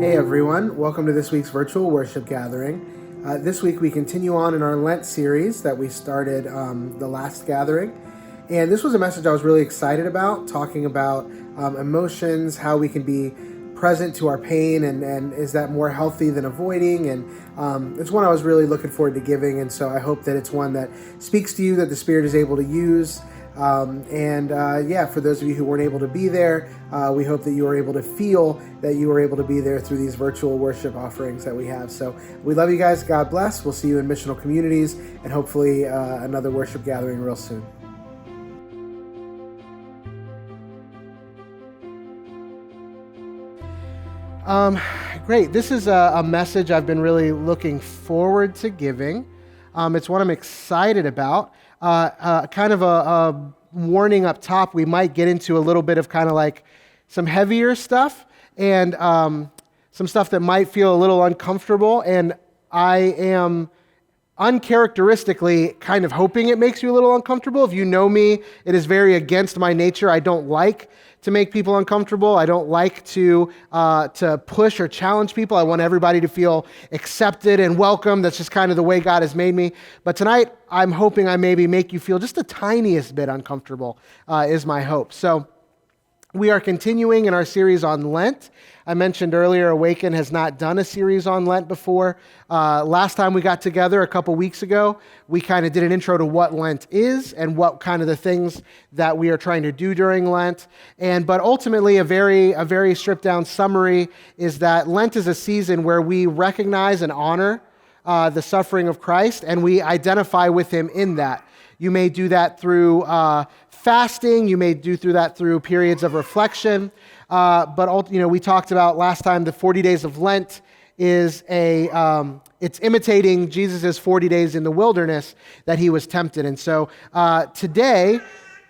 Hey everyone, welcome to this week's virtual worship gathering. This week we continue on in our Lent series that we started the last gathering. And this was a message I was really excited about, talking about emotions, how we can be present to our pain, and is that more healthy than avoiding? And it's one I was really looking forward to giving, and so I hope that it's one that speaks to you, that the Spirit is able to use. For those of you who weren't able to be there, we hope that you were able to feel that you were able to be there through these virtual worship offerings that we have. So we love you guys. God bless. We'll see you in missional communities and hopefully another worship gathering real soon. Great. This is a message I've been really looking forward to giving. It's one I'm excited about. Kind of a warning up top, we might get into a little bit of kind of like some heavier stuff and some stuff that might feel a little uncomfortable, and I am uncharacteristically kind of hoping it makes you a little uncomfortable. If you know me, it is very against my nature. I don't like to make people uncomfortable. I don't like to push or challenge people. I want everybody to feel accepted and welcome. That's just kind of the way God has made me. But tonight, I'm hoping I maybe make you feel just the tiniest bit uncomfortable, is my hope. So we are continuing in our series on Lent. I mentioned earlier, Awaken has not done a series on Lent before. Last time we got together a couple weeks ago, we kind of did an intro to what Lent is and what kind of the things that we are trying to do during Lent. But ultimately, a very stripped down summary is that Lent is a season where we recognize and honor the suffering of Christ, and we identify with him in that. You may do that through fasting. You may do that through periods of reflection. We talked about last time the 40 Days of Lent is it's imitating Jesus' 40 days in the wilderness that he was tempted. And so today,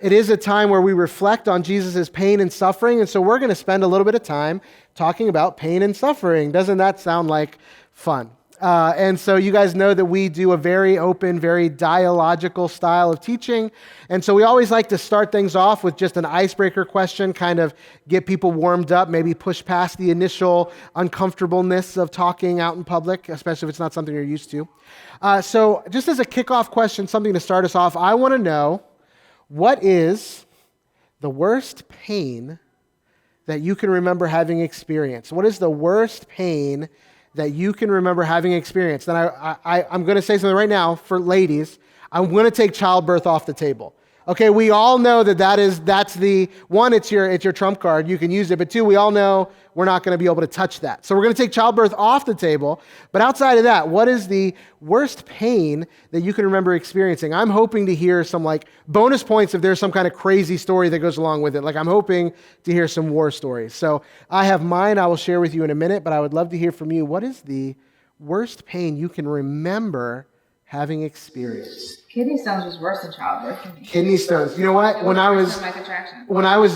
it is a time where we reflect on Jesus' pain and suffering. And so we're going to spend a little bit of time talking about pain and suffering. Doesn't that sound like fun? And so you guys know that we do a very open, very dialogical style of teaching. And so we always like to start things off with just an icebreaker question, kind of get people warmed up, maybe push past the initial uncomfortableness of talking out in public, especially if it's not something you're used to. So just as a kickoff question, something to start us off, I want to know, what is the worst pain that you can remember having experienced? What is the worst pain that you can remember having experienced? And I'm going to say something right now for ladies. I'm going to take childbirth off the table. Okay, we all know that's the one. It's your trump card. You can use it, but two, we all know we're not going to be able to touch that. So we're going to take childbirth off the table. But outside of that, what is the worst pain that you can remember experiencing? I'm hoping to hear some like bonus points if there's some kind of crazy story that goes along with it. Like I'm hoping to hear some war stories. So I have mine. I will share with you in a minute, but I would love to hear from you. What is the worst pain you can remember having experienced? Kidney stones was worse than childbirth for me. Kidney stones. You know what? When I was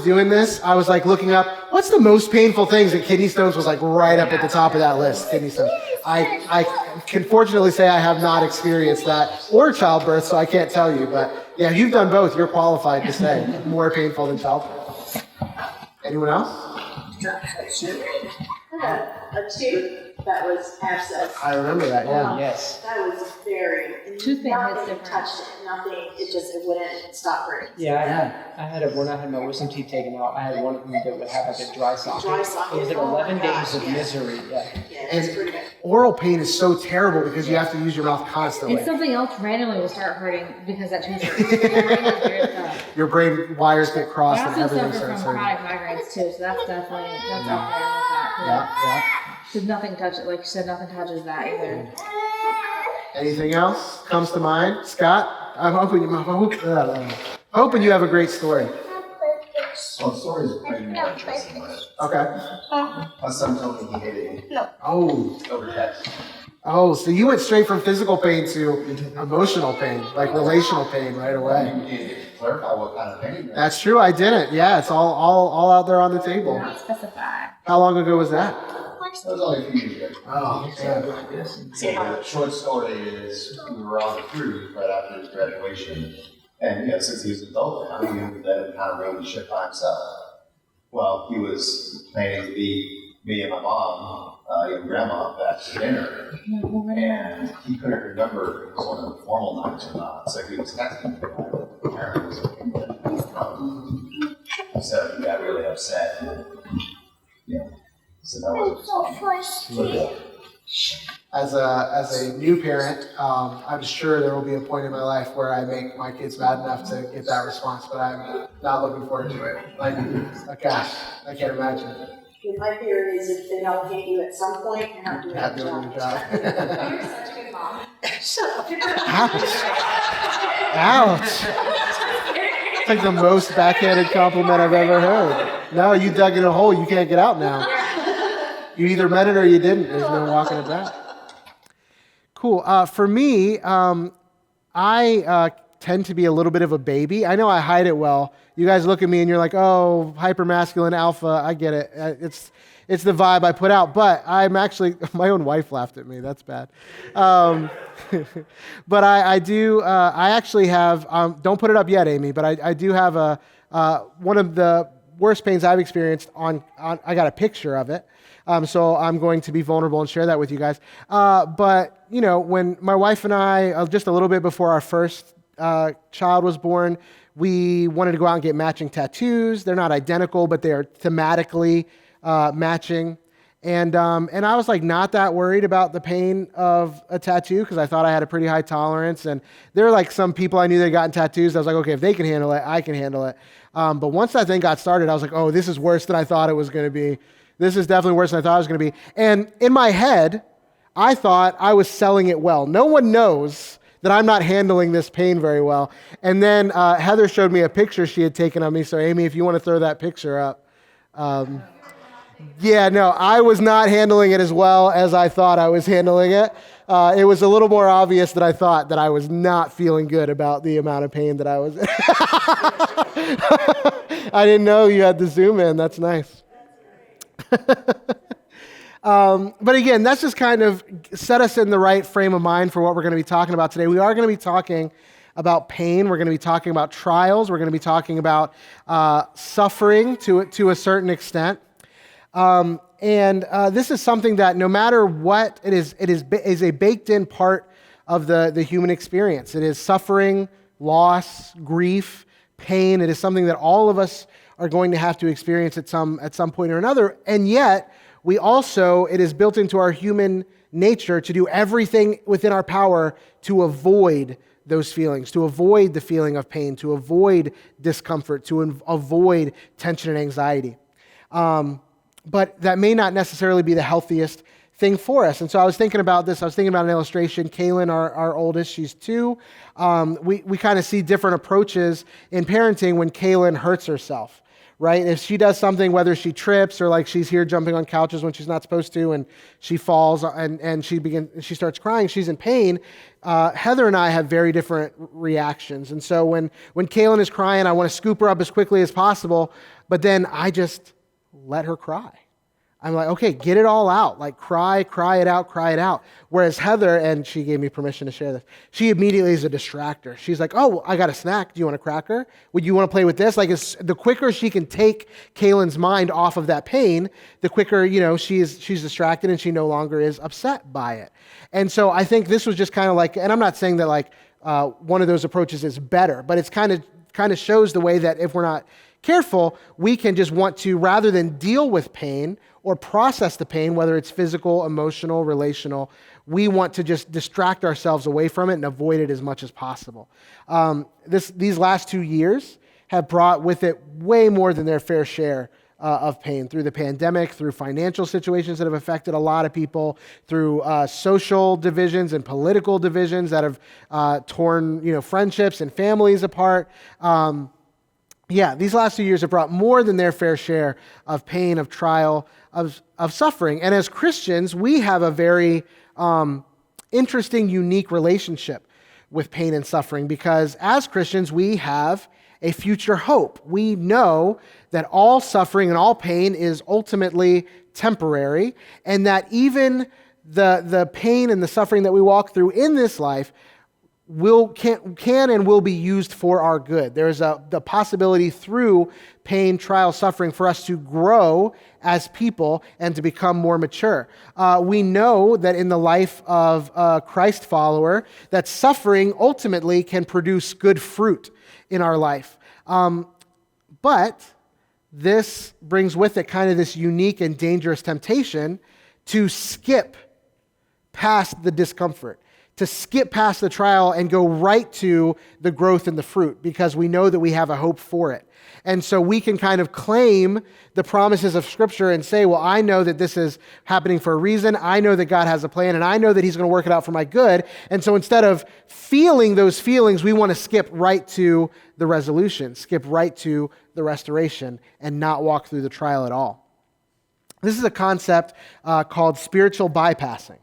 doing this, I was like looking up what's the most painful things, and kidney stones was like right up at the top of that list. Kidney stones. I can fortunately say I have not experienced that or childbirth, so I can't tell you. But yeah, you've done both. You're qualified to say more painful than childbirth. Anyone else? A tooth that was abscessed. I remember that. Yeah. Yes. That was very. Tooth pain hits nothing different. touched it. Nothing. It wouldn't stop hurting. Yeah, I had when I had my wisdom teeth taken out, I had one of them that would have like a dry socket. Dry socket. It was like Oh my 11 gosh, days of yeah. misery. Yeah. Yeah, it's pretty bad. Oral pain is so terrible because you have to use your mouth constantly. And something else randomly will start hurting because that tooth hurts. Your brain is weird stuff. Your brain wires get crossed I and also everything suffer starts from hurting. chronic migraines too, so that's up there with that. Yeah. Because nothing touches, like you said, nothing touches that either. Anything else comes to mind? Scott? I'm hoping you have a great story. So the story is pretty more interesting, but Okay. my son told me he hated me Oh, over text. so you went straight from physical pain to emotional pain, like relational pain right You away. didn't get to clarify what kind of pain. That's true, I didn't. Yeah, it's all out there on the table. Not specify. How long ago was that? It was only a few years ago. Oh, yeah. So the short story is we were on a cruise right after his graduation. And since he was an adult now, he knew that it kind of ran the ship by himself. Well, he was planning to be me and my mom, and grandma back to dinner, and he couldn't remember if it was one of the formal nights or not, so he was texting me. Apparently, was so he got really upset. Yeah. So that was As a new parent, I'm sure there will be a point in my life where I make my kids mad enough to get that response, but I'm not looking forward to it. Like, gosh, I can't imagine. My fear is if they don't hate you at some point, you have to do Have to do a a job. job. You're such a good mom. Shut up. Ouch. It's like the most backhanded compliment I've ever heard. No, you dug in a hole. You can't get out now. You either meant it or you didn't. There's no walking it back. Cool. For me, I tend to be a little bit of a baby. I know I hide it well. You guys look at me and you're like, oh, hyper-masculine alpha. I get it. It's the vibe I put out. But I'm actually, my own wife laughed at me. That's bad. But I do, I actually have, don't put it up yet, Amy, but I do have one of the worst pains I've experienced I got a picture of it. So I'm going to be vulnerable and share that with you guys. But, you know, when my wife and I, just a little bit before our first child was born, we wanted to go out and get matching tattoos. They're not identical, but they are thematically matching. And I was like not that worried about the pain of a tattoo because I thought I had a pretty high tolerance. And there were like some people I knew that had gotten tattoos. I was like, okay, if they can handle it, I can handle it. But once that thing got started, I was like, oh, this is worse than I thought it was going to be. This is definitely worse than I thought it was going to be. And in my head, I thought I was selling it well. No one knows that I'm not handling this pain very well. And then Heather showed me a picture she had taken of me. So Amy, if you want to throw that picture up. Yeah, no, I was not handling it as well as I thought I was handling it. It was a little more obvious than I thought that I was not feeling good about the amount of pain that I was in. I didn't know you had to zoom in. That's nice. But again, that's just kind of set us in the right frame of mind for what we're going to be talking about today. We are going to be talking about pain. We're going to be talking about trials. We're going to be talking about suffering to a certain extent. This is something that no matter what it is a baked-in part of the human experience. It is suffering, loss, grief, pain. It is something that all of us are going to have to experience at some point or another. And yet, it is built into our human nature to do everything within our power to avoid those feelings, to avoid the feeling of pain, to avoid discomfort, to avoid tension and anxiety. But that may not necessarily be the healthiest thing for us. And so I was thinking about this. I was thinking about an illustration. Kaylin, our oldest, she's 2. We kind of see different approaches in parenting when Kaylin hurts herself, right? If she does something, whether she trips or like she's here jumping on couches when she's not supposed to, and she falls and she starts crying, she's in pain. Heather and I have very different reactions. And so when Kaylin is crying, I want to scoop her up as quickly as possible, but then I just let her cry. I'm like, okay, get it all out. Like cry it out. Whereas Heather, and she gave me permission to share this, she immediately is a distractor. She's like, oh, I got a snack. Do you want a cracker? Would you want to play with this? Like the quicker she can take Kaylin's mind off of that pain, the quicker, she's distracted and she no longer is upset by it. And so I think this was just kind of like, and I'm not saying that like one of those approaches is better, but it's kind of shows the way that if we're not careful, we can just want to, rather than deal with pain or process the pain, whether it's physical, emotional, relational, we want to just distract ourselves away from it and avoid it as much as possible. These last 2 years have brought with it way more than their fair share of pain through the pandemic, through financial situations that have affected a lot of people, through social divisions and political divisions that have torn friendships and families apart. These last 2 years have brought more than their fair share of pain, of trial, of suffering. And as Christians, we have a very interesting, unique relationship with pain and suffering because as Christians, we have a future hope. We know that all suffering and all pain is ultimately temporary, and that even the pain and the suffering that we walk through in this life can and will be used for our good. There's the possibility through pain, trial, suffering for us to grow as people and to become more mature. We know that in the life of a Christ follower, that suffering ultimately can produce good fruit in our life. But this brings with it kind of this unique and dangerous temptation to skip past the discomfort, to skip past the trial and go right to the growth and the fruit, because we know that we have a hope for it. And so we can kind of claim the promises of Scripture and say, well, I know that this is happening for a reason. I know that God has a plan, and I know that He's going to work it out for my good. And so instead of feeling those feelings, we want to skip right to the resolution, skip right to the restoration, and not walk through the trial at all. This is a concept called spiritual bypassing.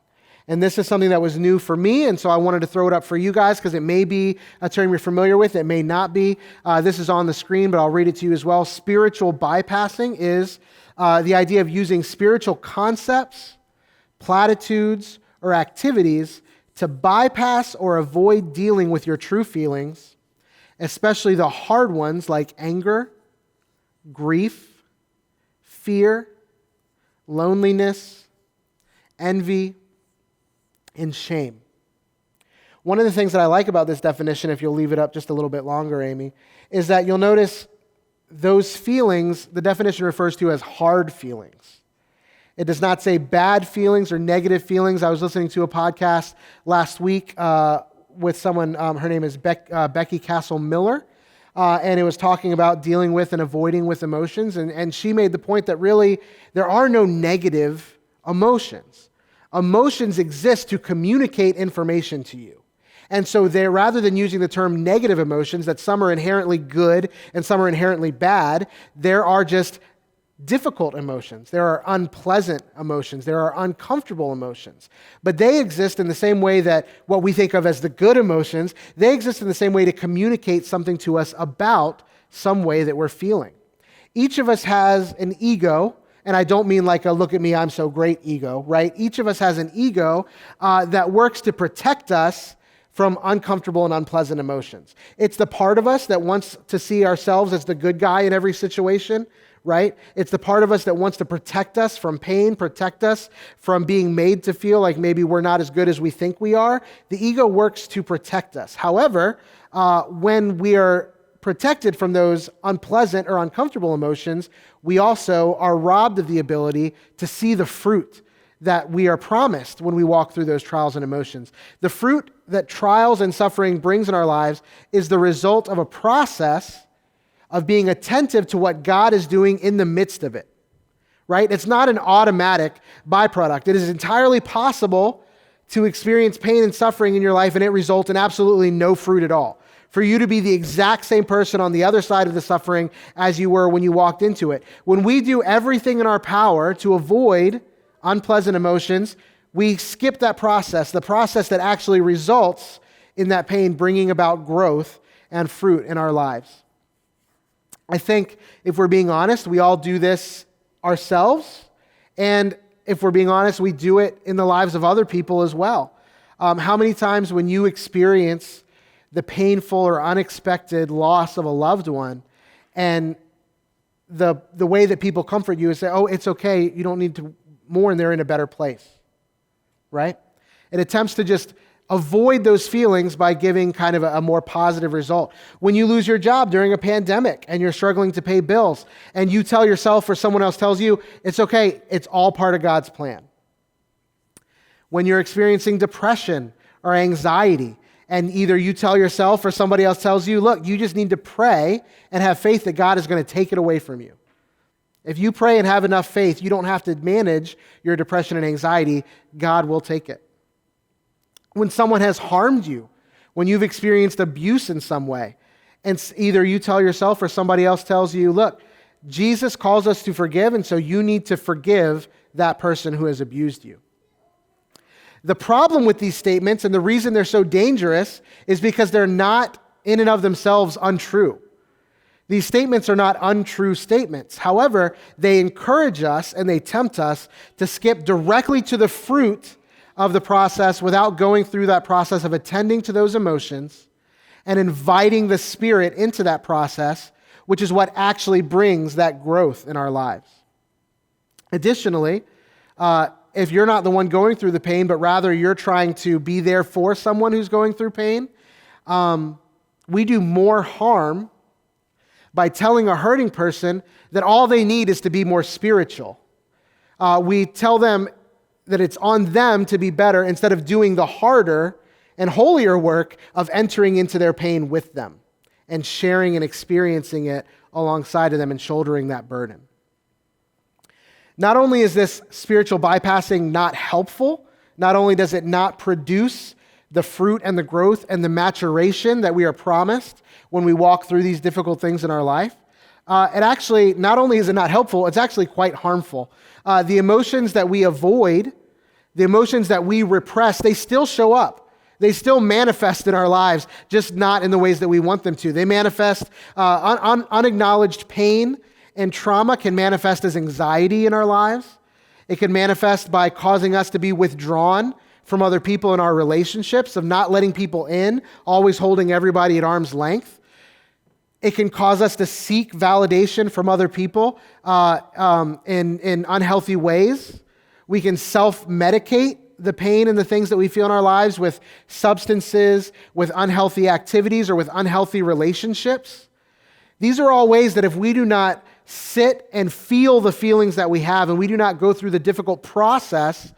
And this is something that was new for me, and so I wanted to throw it up for you guys because it may be a term you're familiar with, it may not be. This is on the screen, but I'll read it to you as well. Spiritual bypassing is the idea of using spiritual concepts, platitudes, or activities to bypass or avoid dealing with your true feelings, especially the hard ones like anger, grief, fear, loneliness, envy, and shame. One of the things that I like about this definition, if you'll leave it up just a little bit longer, Amy, is that you'll notice those feelings, the definition refers to as hard feelings. It does not say bad feelings or negative feelings. I was listening to a podcast last week with someone, her name is Becky Castle Miller, and it was talking about dealing with and avoiding with emotions, and she made the point that really there are no negative emotions. Emotions exist to communicate information to you. And so rather than using the term negative emotions, that some are inherently good and some are inherently bad, there are just difficult emotions. There are unpleasant emotions. There are uncomfortable emotions. But they exist in the same way that what we think of as the good emotions, they exist in the same way to communicate something to us about some way that we're feeling. Each of us has an ego. And I don't mean like a look at me, I'm so great ego, right? Each of us has an ego that works to protect us from uncomfortable and unpleasant emotions. It's the part of us that wants to see ourselves as the good guy in every situation, right? It's the part of us that wants to protect us from pain, protect us from being made to feel like maybe we're not as good as we think we are. The ego works to protect us. However, when we are protected from those unpleasant or uncomfortable emotions, we also are robbed of the ability to see the fruit that we are promised when we walk through those trials and emotions. The fruit that trials and suffering brings in our lives is the result of a process of being attentive to what God is doing in the midst of it, right? It's not an automatic byproduct. It is entirely possible to experience pain and suffering in your life and it result in absolutely no fruit at all. For you to be the exact same person on the other side of the suffering as you were when you walked into it. When we do everything in our power to avoid unpleasant emotions, we skip that process, the process that actually results in that pain bringing about growth and fruit in our lives. I think if we're being honest, we all do this ourselves, and if we're being honest, we do it in the lives of other people as well. How many times when you experience the painful or unexpected loss of a loved one, and the way that people comfort you is say, oh, it's okay, you don't need to mourn, they're in a better place, right? It attempts to just avoid those feelings by giving kind of a more positive result. When you lose your job during a pandemic and you're struggling to pay bills, and you tell yourself or someone else tells you, it's okay, it's all part of God's plan. When you're experiencing depression or anxiety, and either you tell yourself or somebody else tells you, look, you just need to pray and have faith that God is going to take it away from you. If you pray and have enough faith, you don't have to manage your depression and anxiety. God will take it. When someone has harmed you, when you've experienced abuse in some way, and either you tell yourself or somebody else tells you, look, Jesus calls us to forgive, and so you need to forgive that person who has abused you. The problem with these statements, and the reason they're so dangerous, is because they're not in and of themselves untrue. These statements are not untrue statements. However, they encourage us and they tempt us to skip directly to the fruit of the process without going through that process of attending to those emotions and inviting the Spirit into that process, which is what actually brings that growth in our lives. Additionally, if you're not the one going through the pain, but rather you're trying to be there for someone who's going through pain, we do more harm by telling a hurting person that all they need is to be more spiritual. We tell them that it's on them to be better instead of doing the harder and holier work of entering into their pain with them and sharing and experiencing it alongside of them and shouldering that burden. Not only is this spiritual bypassing not helpful, not only does it not produce the fruit and the growth and the maturation that we are promised when we walk through these difficult things in our life, it actually, not only is it not helpful, it's actually quite harmful. The emotions that we avoid, the emotions that we repress, they still show up. They still manifest in our lives, just not in the ways that we want them to. They manifest, unacknowledged pain and trauma can manifest as anxiety in our lives. It can manifest by causing us to be withdrawn from other people in our relationships, of not letting people in, always holding everybody at arm's length. It can cause us to seek validation from other people in unhealthy ways. We can self-medicate the pain and the things that we feel in our lives with substances, with unhealthy activities, or with unhealthy relationships. These are all ways that if we do not sit and feel the feelings that we have, and we do not go through the difficult process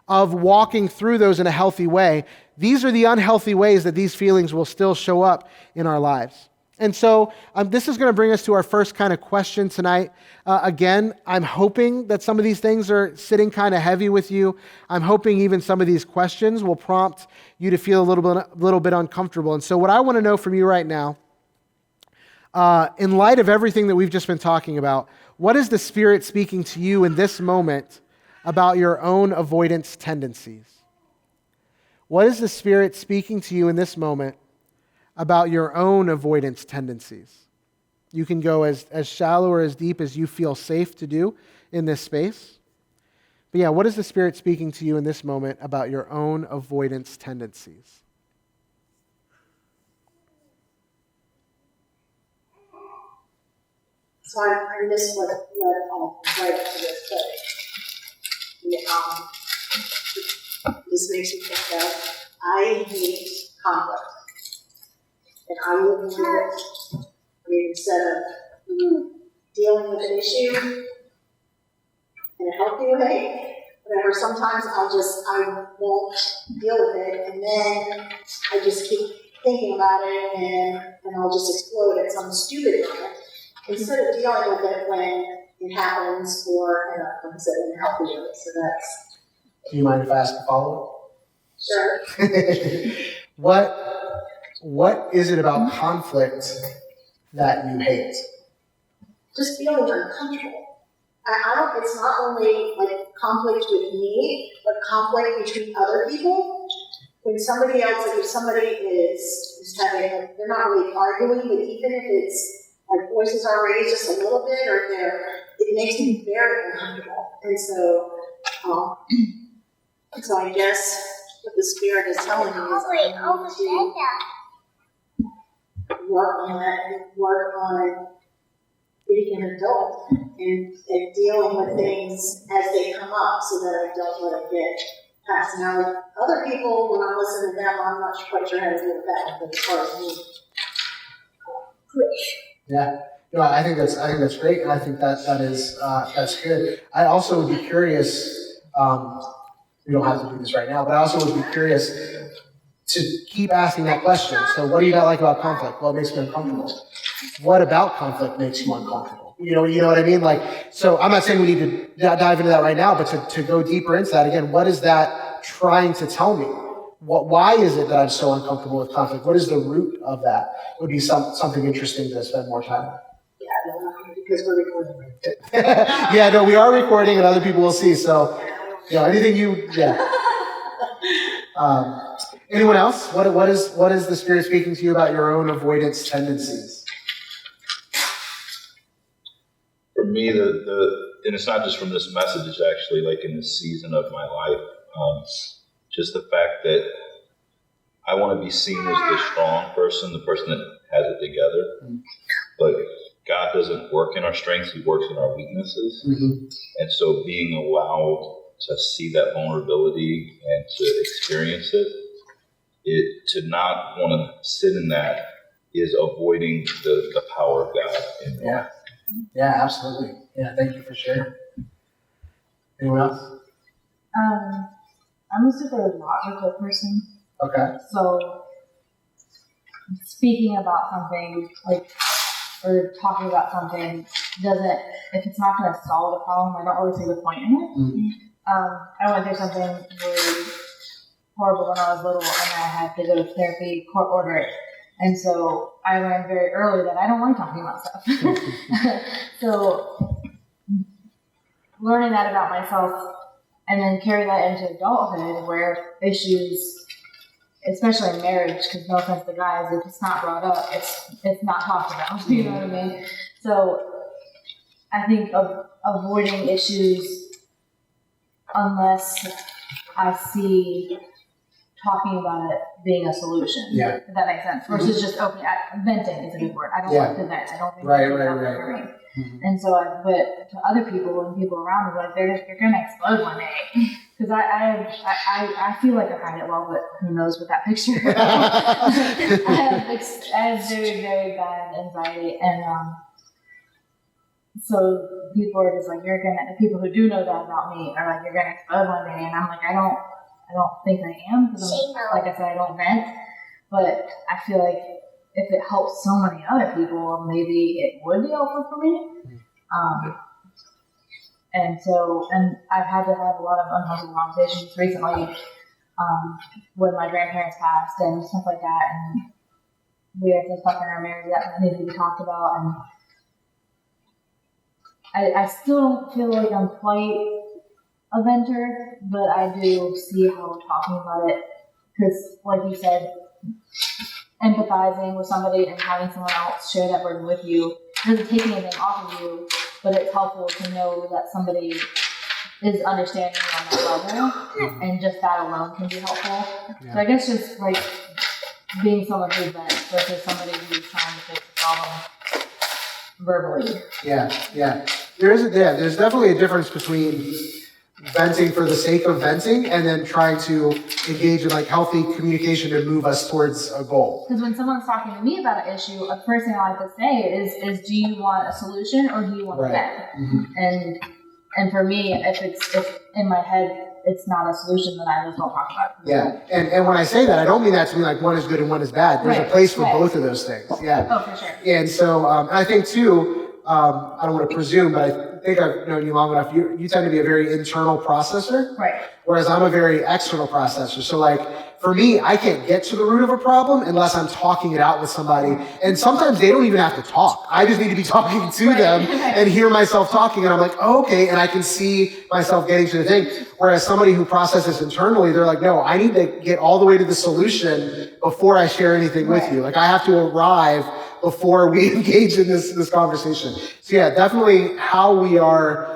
of walking through those in a healthy way, these are the unhealthy ways that these feelings will still show up in our lives. And so this is going to bring us to our first kind of question tonight. Again, I'm hoping that some of these things are sitting kind of heavy with you. I'm hoping even some of these questions will prompt you to feel a little bit uncomfortable. And so what I want to know from you right now, in light of everything that we've just been talking about, what is the Spirit speaking to you in this moment about your own avoidance tendencies? What is the Spirit speaking to you in this moment about your own avoidance tendencies? You can go as shallow or as deep as you feel safe to do in this space. But yeah, what is the Spirit speaking to you in this moment about your own avoidance tendencies? So I missed what right up to this place. This makes me think of, I hate conflict. And I wouldn't do it. I mean, instead of dealing with an issue in a healthy way, whatever, sometimes I won't deal with it, and then I just keep thinking about it, and I'll just explode at some stupid moment, instead of dealing with it when it happens, or, like I said, in a healthy way. So that's... Do you mind if I ask a follow-up? Sure. What is it about conflict that you hate? Just feeling uncomfortable. I don't, it's not only like conflict with me, but conflict between other people. When somebody else, like if somebody is having, like, they're not really arguing, but even if it's like voices are raised just a little bit, or it makes me very uncomfortable. And so I guess what the Spirit is telling me is I need to work on that and work on being an adult and dealing with things as they come up, so that I don't let it get past. Now, with other people, when I'm listening to them, I'm not quite sure how to deal with that, but as far as me. Yeah, no, I think that's great, and I think that's good. I also would be curious. We don't have to do this right now, but I also would be curious to keep asking that question. So, what do you not like about conflict? Well, it makes me uncomfortable. What about conflict makes you uncomfortable? You know what I mean? Like, so I'm not saying we need to dive into that right now, but to go deeper into that again, what is that trying to tell me? Why is it that I'm so uncomfortable with conflict? What is the root of that? Would be something interesting to spend more time on. Yeah, because we're recording. Yeah, no, we are recording, and other people will see. So, anything anyone else? What is the Spirit speaking to you about your own avoidance tendencies? For me, and it's not just from this message, it's actually like in this season of my life, just the fact that I want to be seen as the strong person, the person that has it together. But God doesn't work in our strengths, he works in our weaknesses. And so being allowed to see that vulnerability and to experience it, to not want to sit in that is avoiding the power of God in me. Yeah, absolutely. Yeah, thank you for sharing. Anyone else? I'm a super logical person. Okay. So speaking about something or talking about something if it's not going to solve the problem, I don't really see the point in it. I went through something really horrible when I was little, and I had to go to therapy, court ordered. And so I learned very early that I don't like talking about stuff. So learning that about myself and then carry that into adulthood where issues, especially in marriage, because no offense to guys, if it's not brought up, it's not talked about. You know what I mean? So I think of avoiding issues unless I see talking about it being a solution. Yeah. If that makes sense. Versus just venting is a good word. I don't like to vent. I don't think Right. for me. And so but to other people and people around me, like you're gonna explode one day. Because I feel like I hide it well, but who knows with that picture. I have very, very bad anxiety, and so people are just like, the people who do know that about me are like, you're gonna explode one day, and I'm like, I don't think I am, because like I said, I don't vent, but I feel like if it helps so many other people, maybe it would be helpful for me. And I've had to have a lot of uncomfortable conversations recently when my grandparents passed and stuff like that, and we had some stuff in our marriage that needed to be talked about, and I still don't feel like I'm quite a venter, but I do see how talking about it, because like you said, empathizing with somebody and having someone else share that burden with you doesn't take anything off of you, but it's helpful to know that somebody is understanding you on that level, and just that alone can be helpful. Yeah. So I guess just like being someone who vents versus somebody who's trying to fix the problem verbally. Yeah. There's definitely a difference between venting for the sake of venting and then trying to engage in like healthy communication to move us towards a goal. Because when someone's talking to me about an issue, the first thing I like to say is do you want a solution or do you want to vent? And for me, if in my head it's not a solution, then I just don't talk about it. Yeah, and when I say that, I don't mean that to mean like one is good and one is bad. There's a place for both of those things. Yeah. Oh, for sure. And so I think too, I don't want to presume, but I think I've known you long enough. You tend to be a very internal processor, right? Whereas I'm a very external processor. So like for me, I can't get to the root of a problem unless I'm talking it out with somebody. And sometimes they don't even have to talk. I just need to be talking to them and hear myself talking. And I'm like, oh, okay. And I can see myself getting to the thing. Whereas somebody who processes internally, they're like, no, I need to get all the way to the solution before I share anything with you. Like I have to arrive before we engage in this conversation. So yeah, definitely how we are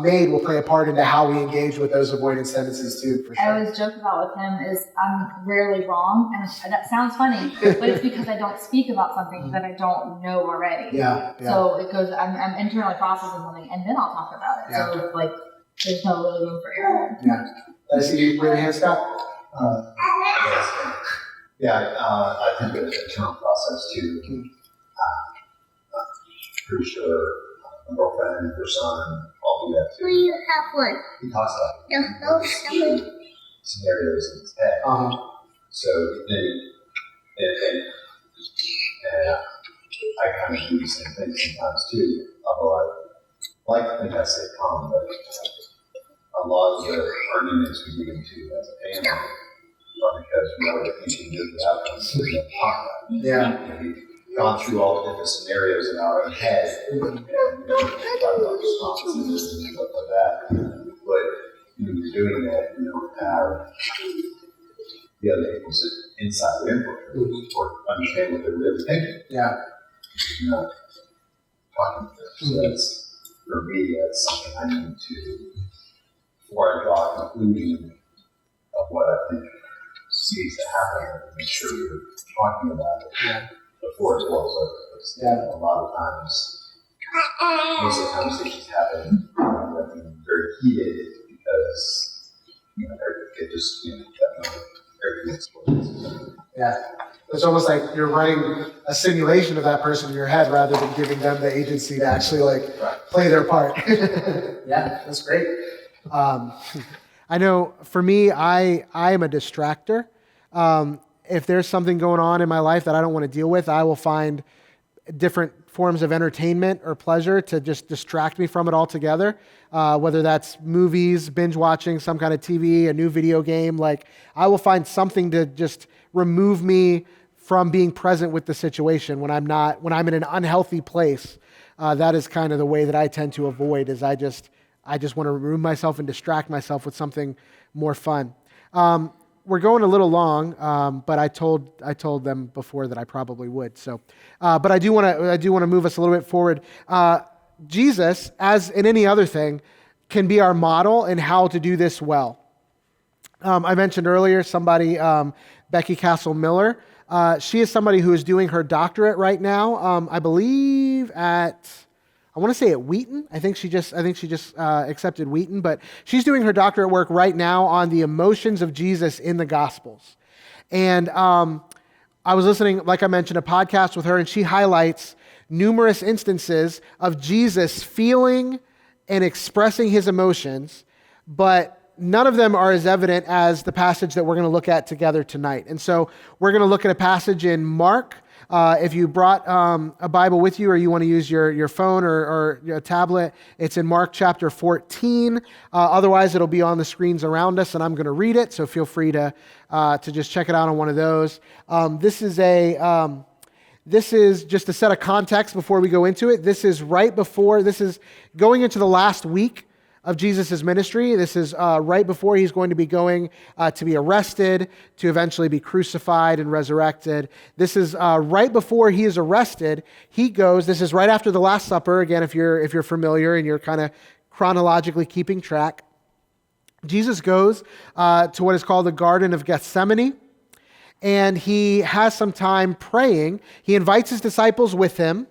made will play a part into how we engage with those avoidance tendencies too, for sure. I always joke about with him is I'm rarely wrong, and that sounds funny, but it's because I don't speak about something that I don't know already. Yeah. So it goes, I'm internally processing something, and then I'll talk about it. Yeah. So like, there's no really room for error. Yeah. I see you raise your hand, Scott. I think it's an internal process too. Pretty sure my girlfriend, her son, all do that too. Will you have one? He talks about No, scenarios in his head. So and I kind of do the same thing sometimes too. Although I like to think I stay calm, but a lot of the arguments we get into as a family are because we already thinking the outcomes so we don't talk about it. Yeah. We've gone through all the different scenarios in our own head and talk about responses and stuff like that. But when you're doing that, you don't have the other people's inside input or understand what they're really thinking. Yeah. You're not talking to them. So that's, for me, that's something I need to, before I draw a conclusion of what I think needs to happen and make sure you're talking about it before it's well over. Yeah. A lot of times, most of the conversations happen very heated because it just everything explodes. Yeah. It's almost like you're running a simulation of that person in your head rather than giving them the agency to actually play their part. Yeah, that's great. I know for me, I am a distractor. If there's something going on in my life that I don't want to deal with, I will find different forms of entertainment or pleasure to just distract me from it altogether. Whether that's movies, binge watching, some kind of TV, a new video game, I will find something to just remove me from being present with the situation when I'm in an unhealthy place. That is kind of the way that I tend to avoid, is I just want to remove myself and distract myself with something more fun. We're going a little long, but I told them before that I probably would. So, but I do want to move us a little bit forward. Jesus, as in any other thing, can be our model in how to do this well. I mentioned earlier somebody, Becky Castle Miller. She is somebody who is doing her doctorate right now. I believe I want to say at Wheaton. I think she just accepted Wheaton, but she's doing her doctorate work right now on the emotions of Jesus in the Gospels. And I was listening, like I mentioned, a podcast with her, and she highlights numerous instances of Jesus feeling and expressing his emotions, but none of them are as evident as the passage that we're going to look at together tonight. And so we're going to look at a passage in Mark. If you brought a Bible with you, or you want to use your phone or your tablet, it's in Mark chapter 14. Otherwise, it'll be on the screens around us, and I'm going to read it, so feel free to just check it out on one of those. This is just a set of context before we go into it. This is going into the last week of Jesus' ministry. This is right before he's going to be going to be arrested, to eventually be crucified and resurrected. This is right before he is arrested. This is right after the Last Supper. Again, if you're familiar and you're kind of chronologically keeping track. Jesus goes to what is called the Garden of Gethsemane, and he has some time praying. He invites his disciples with him.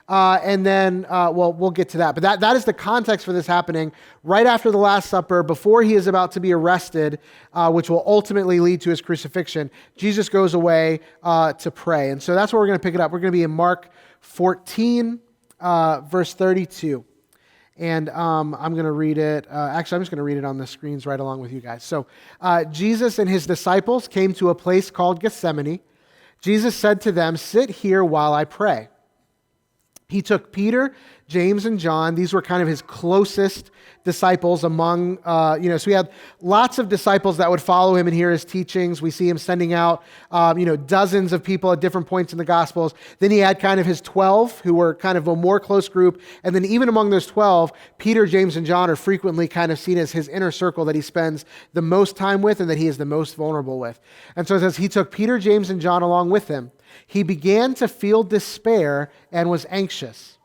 And then, we'll get to that. But that is the context for this happening right after the Last Supper, before he is about to be arrested, which will ultimately lead to his crucifixion. Jesus goes away to pray. And so that's where we're going to pick it up. We're going to be in Mark 14, verse 32. And I'm going to read it. Actually, I'm just going to read it on the screens right along with you guys. So Jesus and his disciples came to a place called Gethsemane. Jesus said to them, "Sit here while I pray." He took Peter, James, and John. These were kind of his closest disciples among, so he had lots of disciples that would follow him and hear his teachings. We see him sending out, dozens of people at different points in the Gospels. Then he had kind of his 12, who were kind of a more close group. And then even among those 12, Peter, James, and John are frequently kind of seen as his inner circle that he spends the most time with and that he is the most vulnerable with. And so it says he took Peter, James, and John along with him. He began to feel despair and was anxious.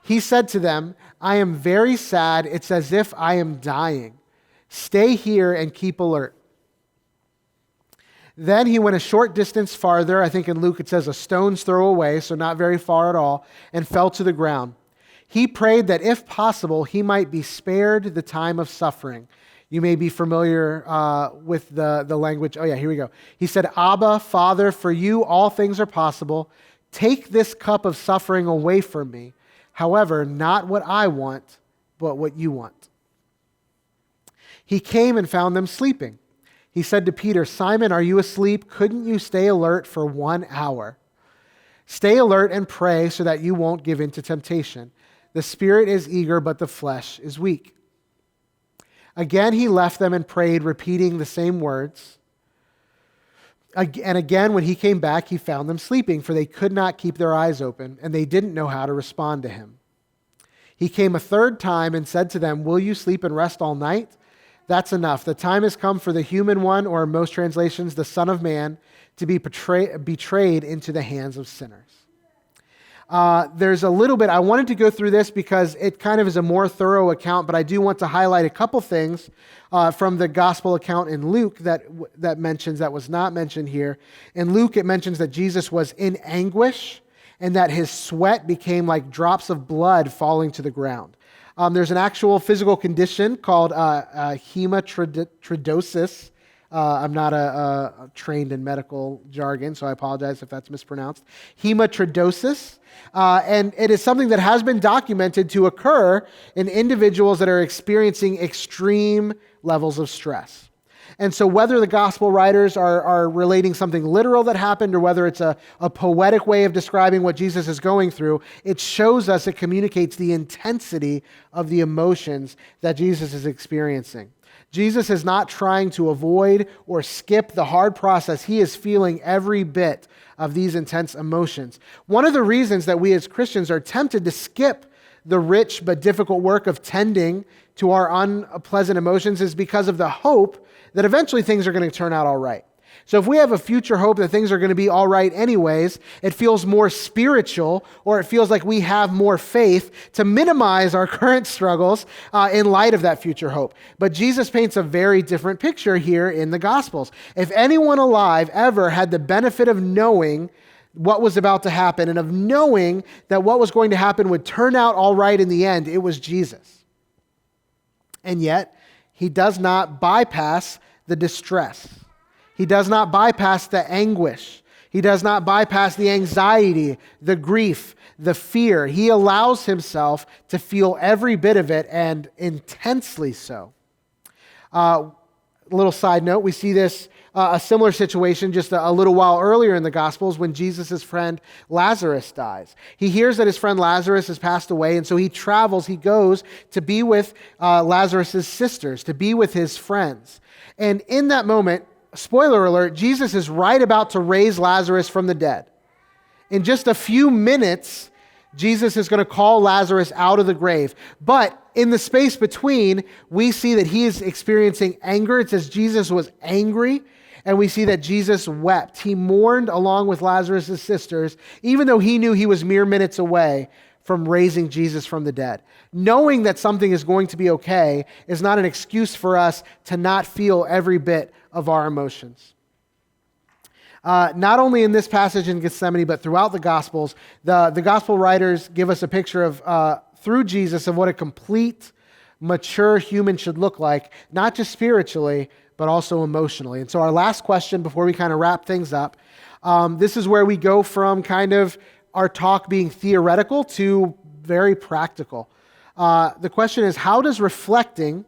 He said to them, "I am very sad. It's as if I am dying. Stay here and keep alert." Then he went a short distance farther. I think in Luke it says a stone's throw away, so not very far at all, and fell to the ground. He prayed that if possible, he might be spared the time of suffering. You may be familiar with the language. Oh yeah, here we go. He said, "Abba, Father, for you all things are possible. Take this cup of suffering away from me. However, not what I want, but what you want." He came and found them sleeping. He said to Peter, "Simon, are you asleep? Couldn't you stay alert for 1 hour? Stay alert and pray so that you won't give in to temptation. The spirit is eager, but the flesh is weak." Again, he left them and prayed, repeating the same words. And again, when he came back, he found them sleeping, for they could not keep their eyes open, and they didn't know how to respond to him. He came a third time and said to them, "Will you sleep and rest all night? That's enough. The time has come for the human one," or in most translations, the Son of Man, "to be betrayed into the hands of sinners." There's a little bit, I wanted to go through this because it kind of is a more thorough account, but I do want to highlight a couple things from the gospel account in Luke that was not mentioned here. In Luke, it mentions that Jesus was in anguish and that his sweat became like drops of blood falling to the ground. There's an actual physical condition called hematradosis. I'm not trained in medical jargon, so I apologize if that's mispronounced. Hematradosis. And it is something that has been documented to occur in individuals that are experiencing extreme levels of stress. And so whether the gospel writers are relating something literal that happened or whether it's a poetic way of describing what Jesus is going through, it shows us, it communicates the intensity of the emotions that Jesus is experiencing. Jesus is not trying to avoid or skip the hard process. He is feeling every bit of these intense emotions. One of the reasons that we as Christians are tempted to skip the rich but difficult work of tending to our unpleasant emotions is because of the hope that eventually things are going to turn out all right. So if we have a future hope that things are going to be all right anyways, it feels more spiritual, or it feels like we have more faith to minimize our current struggles in light of that future hope. But Jesus paints a very different picture here in the Gospels. If anyone alive ever had the benefit of knowing what was about to happen and of knowing that what was going to happen would turn out all right in the end, it was Jesus. And yet, he does not bypass the distress. He does not bypass the anguish. He does not bypass the anxiety, the grief, the fear. He allows himself to feel every bit of it, and intensely so. Little side note, we see this, a similar situation just a little while earlier in the Gospels when Jesus' friend Lazarus dies. He hears that his friend Lazarus has passed away, and so he travels, he goes to be with Lazarus' sisters, to be with his friends. And in that moment, spoiler alert, Jesus is right about to raise Lazarus from the dead. In just a few minutes, Jesus is going to call Lazarus out of the grave. But in the space between, we see that he is experiencing anger. It says Jesus was angry, and we see that Jesus wept. He mourned along with Lazarus' sisters, even though he knew he was mere minutes away from raising Jesus from the dead. Knowing that something is going to be okay is not an excuse for us to not feel every bit of our emotions. Not only in this passage in Gethsemane, but throughout the Gospels, the Gospel writers give us a picture of, through Jesus, of what a complete, mature human should look like, not just spiritually, but also emotionally. And so our last question before we kind of wrap things up, this is where we go from kind of our talk being theoretical to very practical. The question is, how does reflecting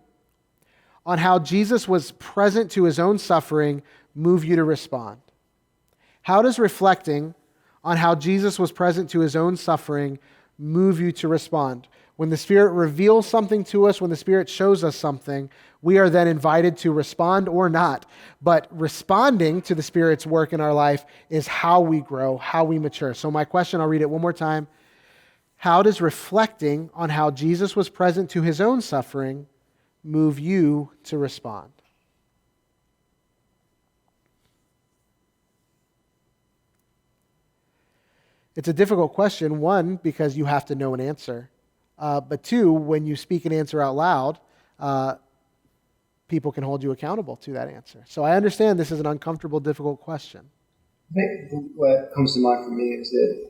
on how Jesus was present to his own suffering move you to respond? How does reflecting on how Jesus was present to his own suffering move you to respond? When the Spirit reveals something to us, when the Spirit shows us something, we are then invited to respond or not. But responding to the Spirit's work in our life is how we grow, how we mature. So my question, I'll read it one more time. How does reflecting on how Jesus was present to his own suffering move you to respond? It's a difficult question, one, because you have to know an answer. But two, when you speak an answer out loud, people can hold you accountable to that answer. So I understand this is an uncomfortable, difficult question. I think what comes to mind for me is that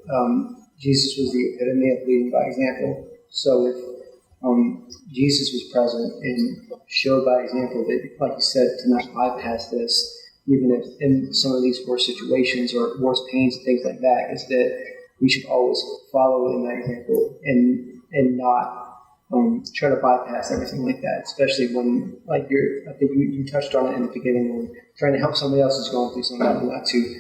Jesus was the epitome of leading by example. So if Jesus was present and showed by example that, like you said, to not bypass this, even if in some of these worse situations or worse pains and things like that, is that we should always follow in that example and not try to bypass everything like that, especially when, like I think you touched on it in the beginning, when trying to help somebody else who's going through something, not to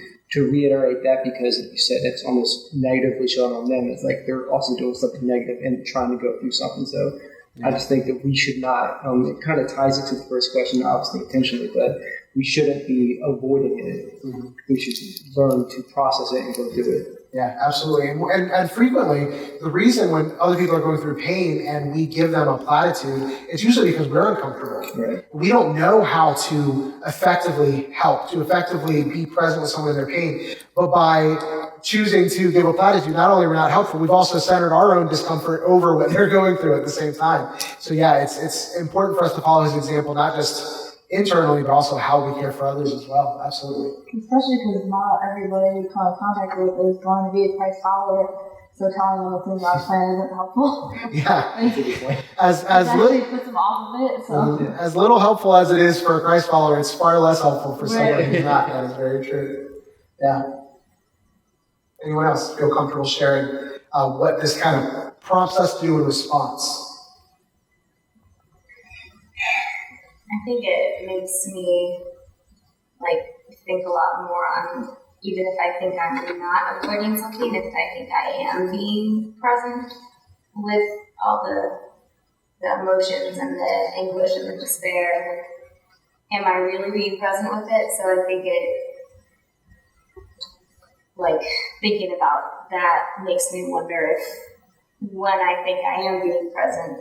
reiterate that because, like you said, it's almost negatively shown on them. It's like they're also doing something negative and trying to go through something. So I just think that we should not, it kind of ties into the first question, obviously intentionally, but we shouldn't be avoiding it. Mm-hmm. We should learn to process it and go through it. Yeah, absolutely. And frequently, the reason when other people are going through pain and we give them a platitude, it's usually because we're uncomfortable. Right. We don't know how to effectively help, to effectively be present with someone in their pain. But by choosing to give a platitude, not only we're not helpful, we've also centered our own discomfort over what they're going through at the same time. So yeah, it's important for us to follow his example, not just internally, but also how we care for others as well. Absolutely. Especially because not everybody we come in contact with is going to be a Christ follower. So telling them what's in God's plan isn't helpful. Yeah. As actually puts them off of it. So. As little helpful as it is for a Christ follower, it's far less helpful for someone who's not. That is very true. Yeah. Anyone else feel comfortable sharing what this kind of prompts us to do in response? I think it makes me think a lot more on, even if I think I'm not avoiding something, if I think I am being present with all the emotions and the anguish and the despair, am I really being present with it? So I think thinking about that makes me wonder if when I think I am being present,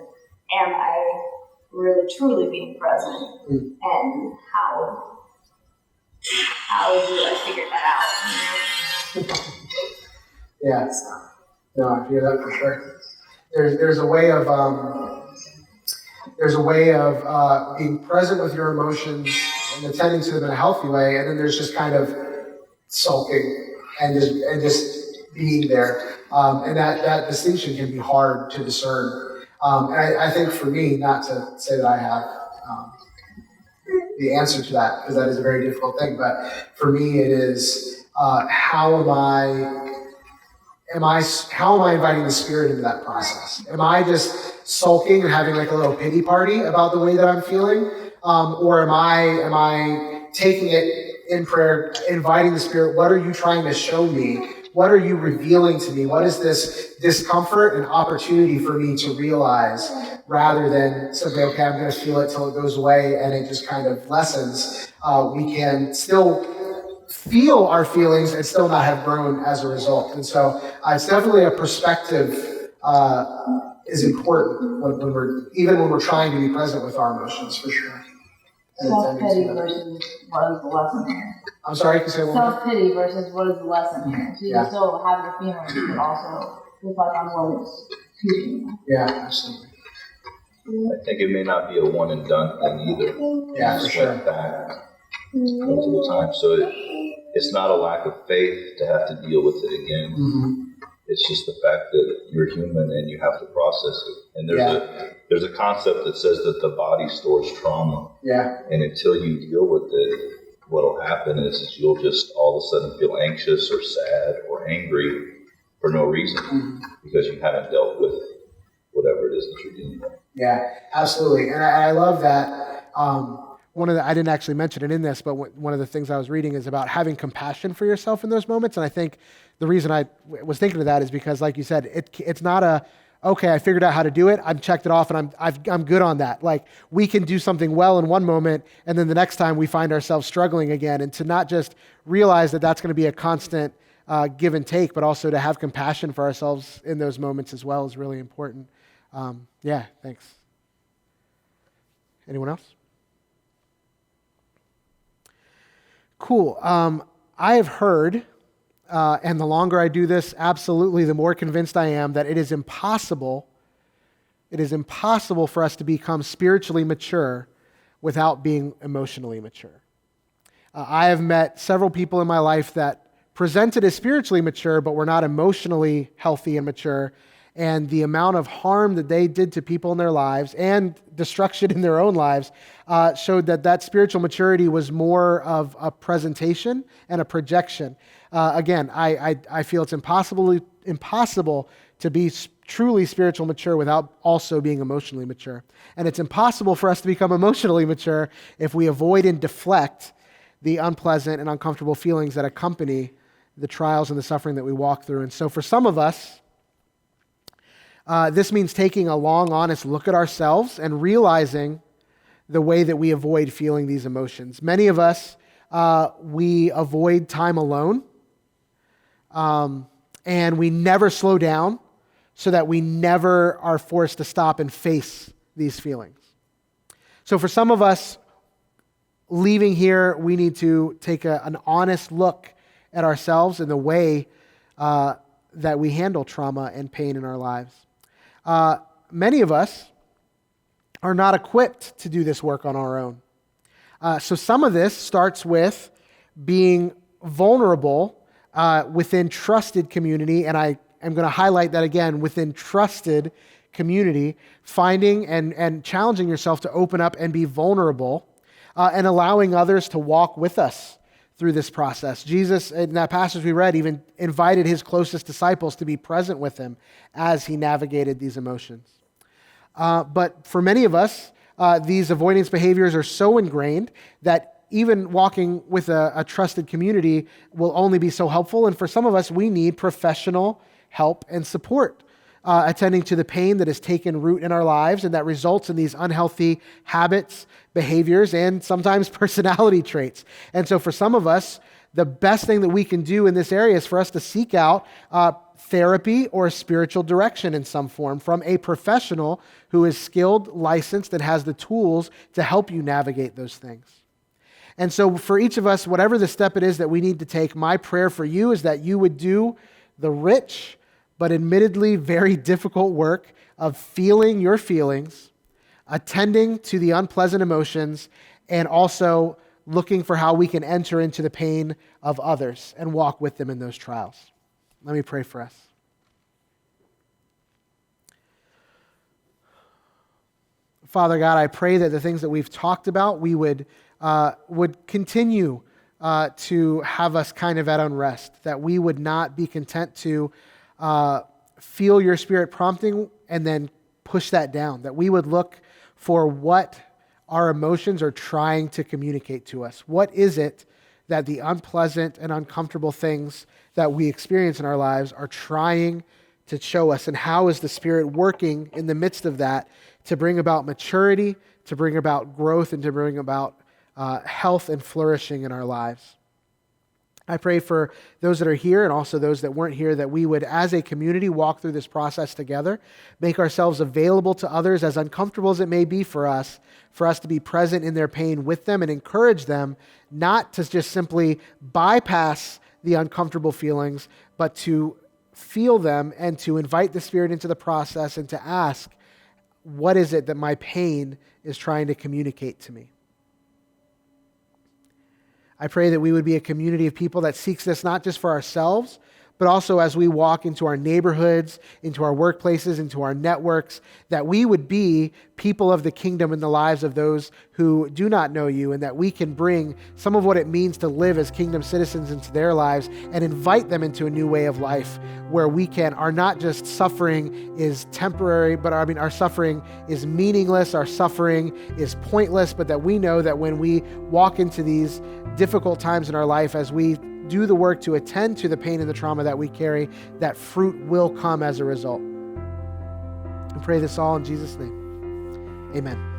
am I really truly being present? And how do I figure that out? Yeah. No, I hear that for sure. There's a way of being present with your emotions and attending to them in a healthy way, and then there's just kind of sulking and just being there. And that distinction can be hard to discern. And I think for me, not to say that I have the answer to that, because that is a very difficult thing, but for me it is how am I inviting the Spirit into that process? Am I just sulking and having like a little pity party about the way that I'm feeling? Or am I taking it in prayer, inviting the Spirit? What are you trying to show me? What are you revealing to me? What is this discomfort and opportunity for me to realize, rather than simply, okay, I'm going to feel it till it goes away and it just kind of lessens. We can still feel our feelings and still not have grown as a result. And so it's definitely a perspective is important when we're trying to be present with our emotions, for sure. Self-pity versus what is the lesson here? I'm sorry, can you say one more? Self-pity versus what is the lesson here? So you can still have your feelings, but also reflect on what it's teaching you. Yeah, absolutely. I think it may not be a one and done thing either. Yeah, for sure. Went back multiple times. So it's not a lack of faith to have to deal with it again. Mm-hmm. It's just the fact that you're human and you have to process it. And there's a concept that says that the body stores trauma. Yeah. And until you deal with it, what'll happen is you'll just all of a sudden feel anxious or sad or angry for no reason, because you haven't dealt with whatever it is that you're dealing with. Yeah, absolutely. And I love that. I didn't actually mention it in this, but one of the things I was reading is about having compassion for yourself in those moments. And I think the reason I was thinking of that is because, like you said, it's not okay, I figured out how to do it, I've checked it off, and I'm good on that. Like, we can do something well in one moment, and then the next time we find ourselves struggling again. And to not just realize that that's going to be a constant give and take, but also to have compassion for ourselves in those moments as well is really important. Yeah, thanks. Anyone else? Cool. I have heard, and the longer I do this, absolutely, the more convinced I am that it is impossible for us to become spiritually mature without being emotionally mature. I have met several people in my life that presented as spiritually mature, but were not emotionally healthy and mature. And the amount of harm that they did to people in their lives and destruction in their own lives showed that spiritual maturity was more of a presentation and a projection. Again, I feel it's impossible to be truly spiritual mature without also being emotionally mature. And it's impossible for us to become emotionally mature if we avoid and deflect the unpleasant and uncomfortable feelings that accompany the trials and the suffering that we walk through. And so for some of us, this means taking a long, honest look at ourselves and realizing the way that we avoid feeling these emotions. Many of us, we avoid time alone, and we never slow down so that we never are forced to stop and face these feelings. So for some of us, leaving here, we need to take an honest look at ourselves and the way that we handle trauma and pain in our lives. Many of us are not equipped to do this work on our own. So some of this starts with being vulnerable within trusted community, and I am going to highlight that again, within trusted community, finding and challenging yourself to open up and be vulnerable, and allowing others to walk with us through this process. Jesus, in that passage we read, even invited his closest disciples to be present with him as he navigated these emotions. But for many of us, these avoidance behaviors are so ingrained that even walking with a trusted community will only be so helpful. And for some of us, we need professional help and support, attending to the pain that has taken root in our lives and that results in these unhealthy habits, behaviors, and sometimes personality traits. And so for some of us, the best thing that we can do in this area is for us to seek out therapy or spiritual direction in some form from a professional who is skilled, licensed, and has the tools to help you navigate those things. And so for each of us, whatever the step it is that we need to take, my prayer for you is that you would do the rich, but admittedly very difficult work of feeling your feelings, attending to the unpleasant emotions, and also looking for how we can enter into the pain of others and walk with them in those trials. Let me pray for us. Father God, I pray that the things that we've talked about, we would continue to have us kind of at unrest, that we would not be content to feel your Spirit prompting and then push that down, that we would look for what our emotions are trying to communicate to us. What is it that the unpleasant and uncomfortable things that we experience in our lives are trying to show us, and how is the Spirit working in the midst of that to bring about maturity, to bring about growth, and to bring about health and flourishing in our lives. I pray for those that are here and also those that weren't here, that we would, as a community, walk through this process together, make ourselves available to others, as uncomfortable as it may be for us to be present in their pain with them and encourage them not to just simply bypass the uncomfortable feelings, but to feel them and to invite the Spirit into the process and to ask, what is it that my pain is trying to communicate to me? I pray that we would be a community of people that seeks this not just for ourselves, but also as we walk into our neighborhoods, into our workplaces, into our networks, that we would be people of the kingdom in the lives of those who do not know you, and that we can bring some of what it means to live as kingdom citizens into their lives and invite them into a new way of life where are not just suffering is temporary, but our suffering is meaningless, our suffering is pointless, but that we know that when we walk into these difficult times in our life, as we do the work to attend to the pain and the trauma that we carry, that fruit will come as a result. I pray this all in Jesus' name. Amen.